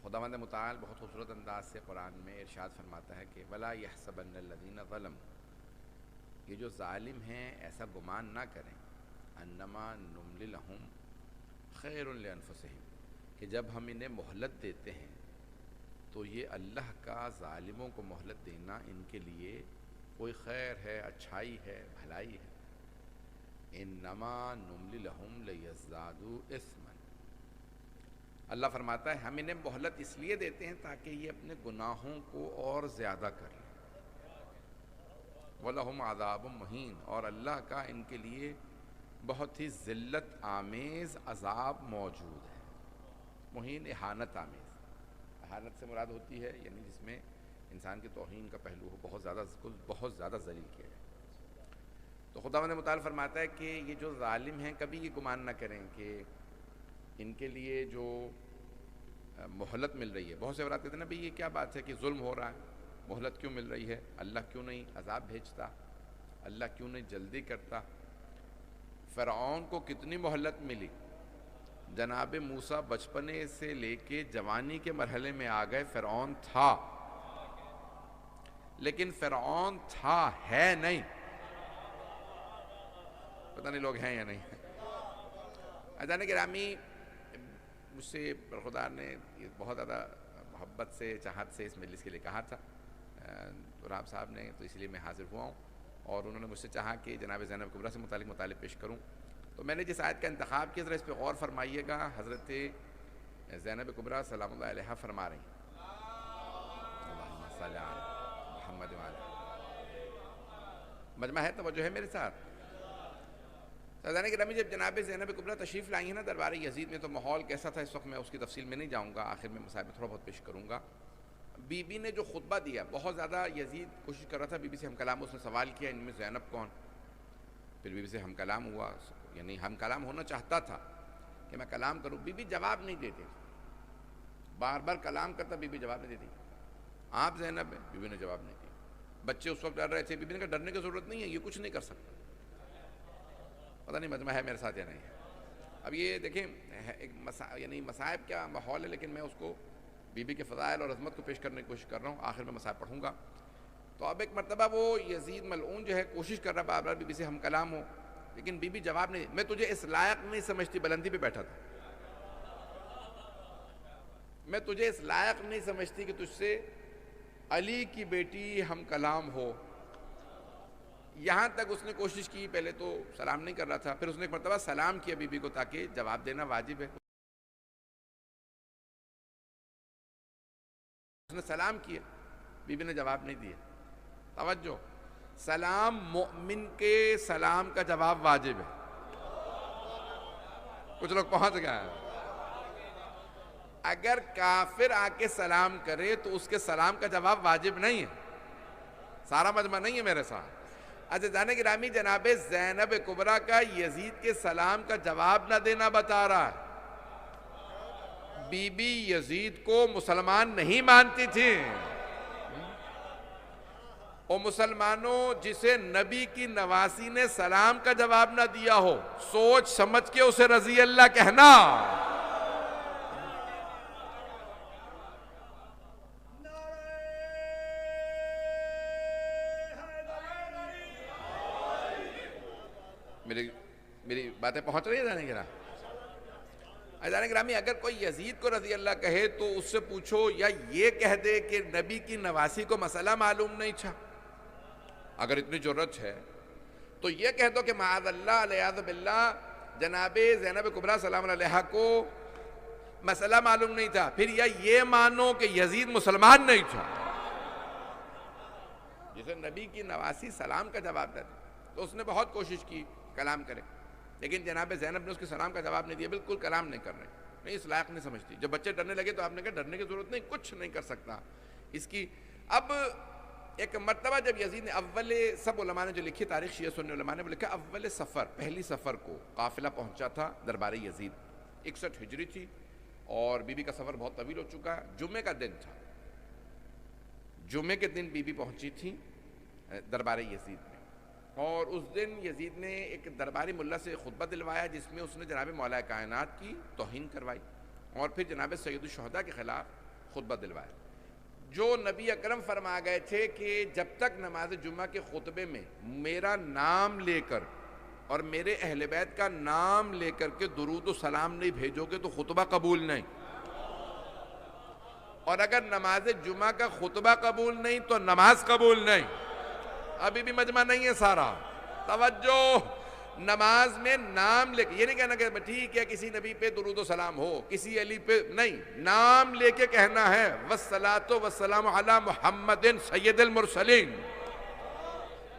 خداوند متعال بہت خوبصورت انداز سے قرآن میں ارشاد فرماتا ہے کہ وَلَا يَحْسَبَنَّ الَّذِينَ ظَلَمُوا، یہ جو ظالم ہیں ایسا گمان نہ کریں انما نملی لہم خیر لانفسہم، کہ جب ہم انہیں مہلت دیتے ہیں تو یہ اللہ کا ظالموں کو مہلت دینا ان کے لیے کوئی خیر ہے، اچھائی ہے، بھلائی ہے۔ انما نملی لہم لیزدادوا اثما، اللہ فرماتا ہے ہم انہیں مہلت اس لیے دیتے ہیں تاکہ یہ اپنے گناہوں کو اور زیادہ کر لیں۔ وَلَهُمْ عَذَابٌ مُّهِينٌ، اور اللہ کا ان کے لیے بہت ہی ذلت آمیز عذاب موجود ہے۔ مہین اہانت آمیز، اہانت سے مراد ہوتی ہے یعنی جس میں انسان کی توہین کا پہلو ہو، بہت زیادہ ذلیل کیا جائے۔ تو خداوند متعال فرماتا ہے کہ یہ جو ظالم ہیں کبھی یہ گمان نہ کریں کہ ان کے لیے جو مہلت مل رہی ہے۔ بہت سے افراد کہتے ہیں نا بھئی یہ کیا بات ہے کہ ظلم ہو رہا ہے، مہلت کیوں مل رہی ہے، اللہ کیوں نہیں عذاب بھیجتا، اللہ کیوں نہیں جلدی کرتا۔ فرعون کو کتنی مہلت ملی، جناب موسیٰ بچپنے سے لے کے جوانی کے مرحلے میں آ گئے، فرعون تھا لیکن فرعون تھا ہے نہیں، پتہ نہیں لوگ ہیں یا نہیں۔ عزیزان گرامی، مجھ سے برخودار نے بہت زیادہ محبت سے چاہت سے اس مجلس کے لیے کہا تھا، راب صاحب نے، تو اس لیے میں حاضر ہوا ہوں، اور انہوں نے مجھ سے چاہا کہ جناب زینب کبریٰ سے متعلق مطالب پیش کروں۔ تو میں نے جس آیت کا انتخاب کیا ذرا اس پہ غور فرمائیے گا۔ حضرت زینب کبریٰ سلام اللہ علیہا فرما رہی ہیں، اللہم صلی علی محمد وعلی مجمع ہے، توجہ ہے میرے ساتھ۔ سادھانے گرامی، جب جناب زینب کبریٰ تشریف لائی ہیں نا دربار یزید میں، تو ماحول کیسا تھا اس وقت میں اس کی تفصیل میں نہیں جاؤں گا، آخر میں مسائل میں تھوڑا بہت پیش کروں گا۔ بی بی نے جو خطبہ دیا، بہت زیادہ یزید کوشش کر رہا تھا بی بی سے ہم کلام، اس نے سوال کیا ان میں زینب کون، پھر بی بی سے ہم کلام ہوا، یعنی ہم کلام ہونا چاہتا تھا کہ میں کلام کروں، بی بی جواب نہیں دیتے، بار بار کلام کرتا، بی بی جواب نہیں دیتی۔ آپ زینب ہیں، بی بی نے جواب نہیں دیا۔ بچے اس وقت ڈر رہے تھے، بی بی نے کہا ڈرنے کی ضرورت نہیں ہے، یہ کچھ نہیں کر سکتا۔ پتہ نہیں مجمع ہے میرے ساتھ یا نہیں ہے۔ اب یہ دیکھیں ایک یعنی مصائب کیا ماحول ہے، لیکن میں اس کو بی بی کے فضائل اور عظمت کو پیش کرنے کی کوشش کر رہا ہوں، آخر میں مصائب پڑھوں گا۔ تو اب ایک مرتبہ وہ یزید ملعون جو ہے کوشش کر رہا بار بار بی بی سے ہم کلام ہو، لیکن بی بی جواب نہیں، میں تجھے اس لائق نہیں سمجھتی، بلندی پہ بیٹھا تھا، میں تجھے اس لائق نہیں سمجھتی کہ تجھ سے علی کی بیٹی ہم کلام ہو۔ یہاں تک اس نے کوشش کی، پہلے تو سلام نہیں کر رہا تھا، پھر اس نے ایک مرتبہ سلام کیا بی بی کو تاکہ جواب دینا واجب ہے، اس نے سلام کیا، بی بی نے جواب نہیں دیا۔ توجہ، سلام مؤمن کے سلام کا جواب واجب ہے، کچھ لوگ پہنچ گئے ہیں۔ اگر کافر آ کے سلام کرے تو اس کے سلام کا جواب واجب نہیں ہے، سارا مجمع نہیں ہے میرے ساتھ۔ عزیزان گرامی، جناب زینب کبریٰ کا یزید کے سلام کا جواب نہ دینا بتا رہا ہے۔ بی بی یزید کو مسلمان نہیں مانتی تھی، اور مسلمانوں جسے نبی کی نواسی نے سلام کا جواب نہ دیا ہو، سوچ سمجھ کے اسے رضی اللہ کہنا۔ میری باتیں پہنچ رہی ہے جانے گرا؟ عزیزان گرامی، اگر کوئی یزید کو رضی اللہ کہے تو اس سے پوچھو یا یہ کہہ دے کہ نبی کی نواسی کو مسئلہ معلوم نہیں تھا، اگر اتنی جرأت ہے تو یہ کہہ دو کہ معاذ اللہ علیہ باللہ جناب زینب کبریٰ سلام علیہا کو مسئلہ معلوم نہیں تھا، پھر یا یہ مانو کہ یزید مسلمان نہیں تھا، جسے نبی کی نواسی سلام کا جواب دے۔ تو اس نے بہت کوشش کی کلام کرے، لیکن جناب زینب نے اس کے سلام کا جواب نہیں دیا، بالکل کلام نہیں کر رہے، نہیں اس لائق نہیں سمجھتی۔ جب بچے ڈرنے لگے تو آپ نے کہا ڈرنے کی ضرورت نہیں، کچھ نہیں کر سکتا اس کی۔ اب ایک مرتبہ جب یزید نے اول، سب علماء نے جو لکھی تاریخ شیعہ سنی علماء نے وہ لکھا اول سفر، پہلی سفر کو قافلہ پہنچا تھا دربار یزید، 61 ہجری تھی، اور بی بی کا سفر بہت طویل ہو چکا ہے، جمعے کا دن تھا، جمعے کے دن بی بی پہنچی تھی دربار یزید میں، اور اس دن یزید نے ایک درباری ملا سے خطبہ دلوایا جس میں اس نے جناب مولا کائنات کی توہین کروائی، اور پھر جناب سید الشہداء کے خلاف خطبہ دلوایا. جو نبی اکرم فرما گئے تھے کہ جب تک نماز جمعہ کے خطبے میں میرا نام لے کر اور میرے اہل بیت کا نام لے کر کے درود و سلام نہیں بھیجو گے تو خطبہ قبول نہیں. اور اگر نماز جمعہ کا خطبہ قبول نہیں تو نماز قبول نہیں. ابھی بھی مجمع نہیں ہے سارا. توجہ. نماز میں نام لے کے، یہ نہیں کہنا کہ ٹھیک ہے کسی نبی پہ درود و سلام ہو، کسی علی پہ نہیں، نام لے کے کہنا ہے والصلاۃ والسلام علی محمد سید المرسلین.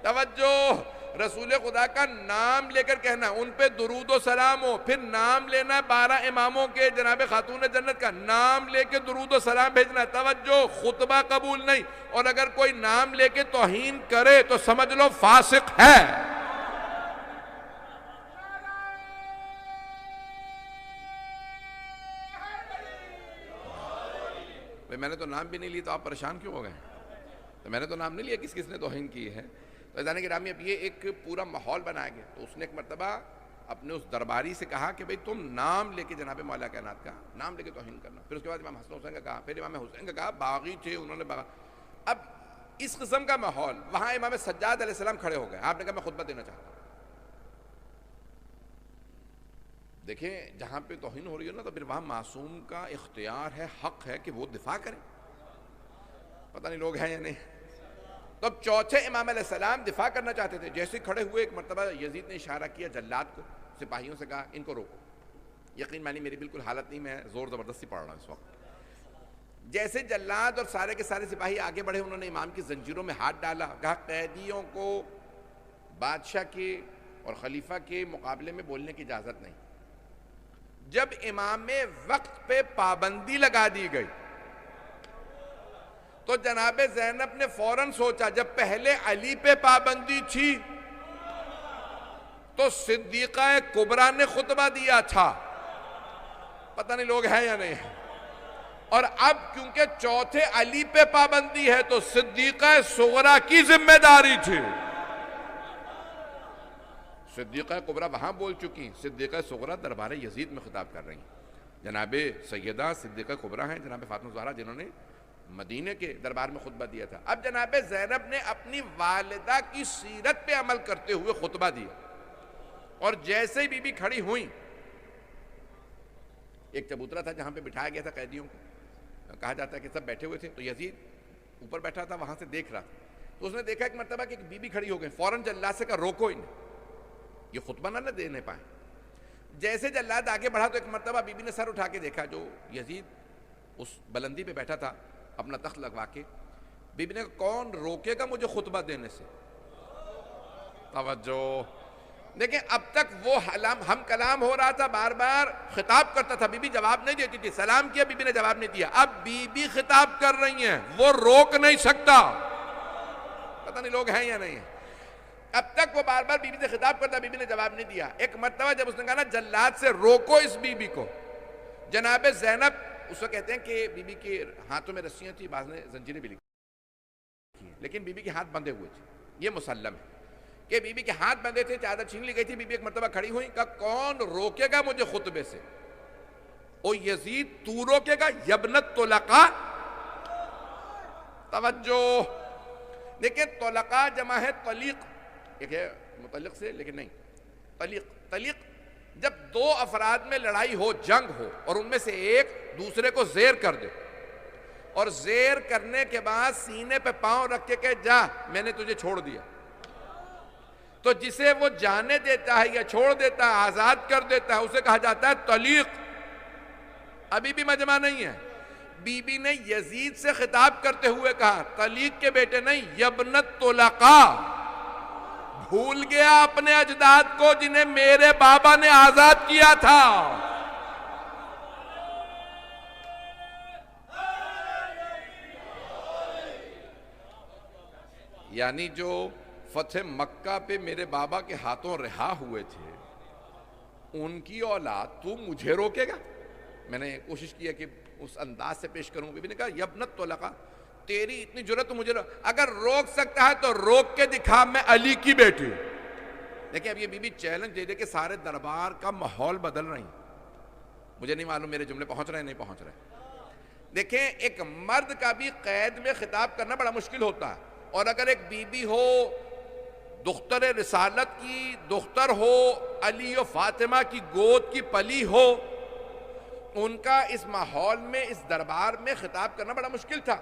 توجہ. رسول خدا کا نام لے کر کہنا، ان پہ درود و سلام ہو. پھر نام لینا 12 اماموں کے، جناب خاتون جنت کا نام لے کے درود و سلام بھیجنا. توجہ. خطبہ قبول نہیں. اور اگر کوئی نام لے کے توہین کرے تو سمجھ لو فاسق ہے. میں نے تو نام بھی نہیں لی تو آپ پریشان کیوں ہو گئے؟ تو میں نے تو نام نہیں لیا، کس نے توہین کی ہے. تو عزیزان گرامی اب یہ ایک پورا ماحول بنایا گیا. تو اس نے ایک مرتبہ اپنے اس درباری سے کہا کہ بھئی تم نام لے کے جناب مولا کائنات کا نام لے کے توہین کرنا. پھر اس کے بعد امام حسن حسین کا کہا، پھر امام حسین کا کہا باغی تھے انہوں نے اب اس قسم کا ماحول. وہاں امام سجاد علیہ السلام کھڑے ہو گئے. آپ نے کہا میں خطبہ دینا چاہتا ہوں. دیکھیں جہاں پہ توہین ہو رہی ہے نا تو پھر وہاں معصوم کا اختیار ہے، حق ہے کہ وہ دفاع کرے. پتہ نہیں لوگ ہیں یا نہیں. تو اب چوتھے امام علیہ السلام دفاع کرنا چاہتے تھے. جیسے کھڑے ہوئے ایک مرتبہ یزید نے اشارہ کیا جلاد کو، سپاہیوں سے کہا ان کو روکو. یقین مانی میری بالکل حالت نہیں، میں زور زبردستی پڑھ رہا ہوں اس وقت. جیسے جلاد اور سارے کے سارے سپاہی آگے بڑھے، انہوں نے امام کی زنجیروں میں ہاتھ ڈالا. کہا قیدیوں کو بادشاہ کے اور خلیفہ کے مقابلے میں بولنے کی اجازت نہیں. جب امام میں وقت پہ پابندی لگا دی گئی تو جناب زینب نے فوراً سوچا جب پہلے علی پہ پابندی تھی تو صدیقہ کبریٰ نے خطبہ دیا تھا. پتہ نہیں لوگ ہیں یا نہیں. اور اب کیونکہ چوتھے علی پہ پابندی ہے تو صدیقہ صغریٰ کی ذمہ داری تھی. صدیقہ کبریٰ وہاں بول چکی، صدیقہ صغریٰ دربار یزید میں خطاب کر رہی ہیں. جناب سیدہ صدیقہ کبریٰ ہیں جناب فاطمہ زہرا جنہوں نے مدینے کے دربار میں خطبہ دیا تھا. اب جناب زینب نے اپنی والدہ کی سیرت پہ عمل کرتے ہوئے خطبہ دیا. اور جیسے ہی بی بی کھڑی ہوئیں، ایک چبوترا تھا جہاں پہ بٹھایا گیا تھا قیدیوں کو، کہا جاتا ہے کہ سب بیٹھے ہوئے تھے تو یزید اوپر بیٹھا تھا وہاں سے دیکھ رہا تھا. تو اس نے دیکھا ایک مرتبہ کہ ایک بی بی کھڑی ہو گئی. فوراً جلاد سے کہا روکو انہیں، یہ خطبہ نہ دینے پائیں. جیسے جلاد آگے بڑھا تو ایک مرتبہ بی بی نے سر اٹھا کے دیکھا جو یزید اس بلندی پہ بیٹھا تھا اپنا تخت لگوا کے. بی بی نے کہا کون روکے گا مجھے خطبہ دینے سے؟ توجہ. دیکھیں اب تک وہ ہم کلام ہو رہا تھا، بار بار خطاب کرتا تھا، بی بی جواب نہیں دیتی تھی. سلام کیا، بی بی نے جواب نہیں دیا. اب بی بی خطاب کر رہی ہیں، وہ روک نہیں سکتا. پتہ نہیں لوگ ہیں یا نہیں. اب تک وہ بار بار بی بی سے خطاب کرتا، بی بی نے جواب نہیں دیا. ایک مرتبہ جب اس نے کہا نا جلاد سے روکو اس بی بی کو، جناب زینب، اس کو کہتے ہیں کہ بی بی کے ہاتھوں میں رسیاں تھی، بعض نے زنجیریں بھی لکھی، لیکن بی بی کے ہاتھ بندھے ہوئے تھے. یہ مسلم ہے کہ بی بی کے ہاتھ بندھے تھے، چادر چھین لی گئی تھی. بی بی ایک مرتبہ کھڑی ہوئی، کہا کون روکے گا مجھے خطبے سے؟ او یزید تو روکے گا؟ یبنت طلقاء. توجہ. دیکھیں طلقاء جمع ہے طلیق، ایک ہے مطلق سے لیکن نہیں طلیق. جب دو افراد میں لڑائی ہو، جنگ ہو، اور ان میں سے ایک دوسرے کو زیر کر دے اور زیر کرنے کے بعد سینے پہ پاؤں رکھ کے کہے جا میں نے تجھے چھوڑ دیا، تو جسے وہ جانے دیتا ہے یا چھوڑ دیتا ہے، آزاد کر دیتا ہے، اسے کہا جاتا ہے طلیق. ابھی بھی مجمع نہیں ہے. بی بی نے یزید سے خطاب کرتے ہوئے کہا طلیق کے بیٹے نہیں، یبنت طلقاء. بھول گیا اپنے اجداد کو جنہیں میرے بابا نے آزاد کیا تھا. یعنی جو فتح مکہ پہ میرے بابا کے ہاتھوں رہا ہوئے تھے، ان کی اولاد تو مجھے روکے گا؟ میں نے کوشش کیا کہ اس انداز سے پیش کروں. بی بی نے کہا یبنت طلقاء، تیری اتنی جرت تو مجھے اگر روک سکتا ہے تو روک کے دکھا، میں علی کی بیٹی. دیکھیں اب یہ بی بی چیلنج دے دے کہ سارے دربار کا ماحول بدل رہی. مجھے نہیں معلوم میرے جملے پہنچ رہے ہیں نہیں پہنچ رہے. دیکھیں ایک مرد کا بھی قید میں خطاب کرنا بڑا مشکل ہوتا ہے، اور اگر ایک بی بی ہو، دختر رسالت کی دختر ہو، علی و فاطمہ کی گود کی پلی ہو، ان کا اس ماحول میں اس دربار میں خطاب کرنا بڑا مشکل تھا۔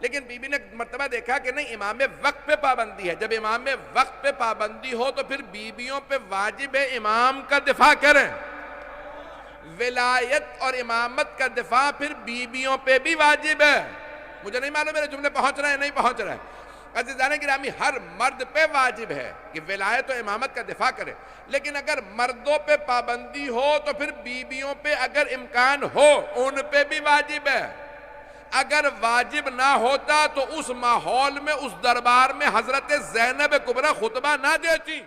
لیکن بی بی نے مرتبہ دیکھا کہ نہیں، امام وقت پہ پابندی ہے، جب امام وقت پہ پابندی ہو تو پھر بیویوں پہ واجب ہے امام کا دفاع کریں۔ ولایت اور امامت کا دفاع پھر بیویوں پہ بھی واجب ہے۔ مجھے نہیں معلوم میرے جملے پہنچ رہے ہیں نہیں پہنچ رہے ہیں۔ عزیزان گرامی، ہر مرد پہ واجب ہے کہ ولایت و امامت کا دفاع کرے، لیکن اگر مردوں پہ پابندی ہو تو پھر بیویوں پہ اگر امکان ہو ان پہ بھی واجب ہے۔ اگر واجب نہ ہوتا تو اس ماحول میں، اس دربار میں حضرت زینب کبریٰ خطبہ نہ دیتی۔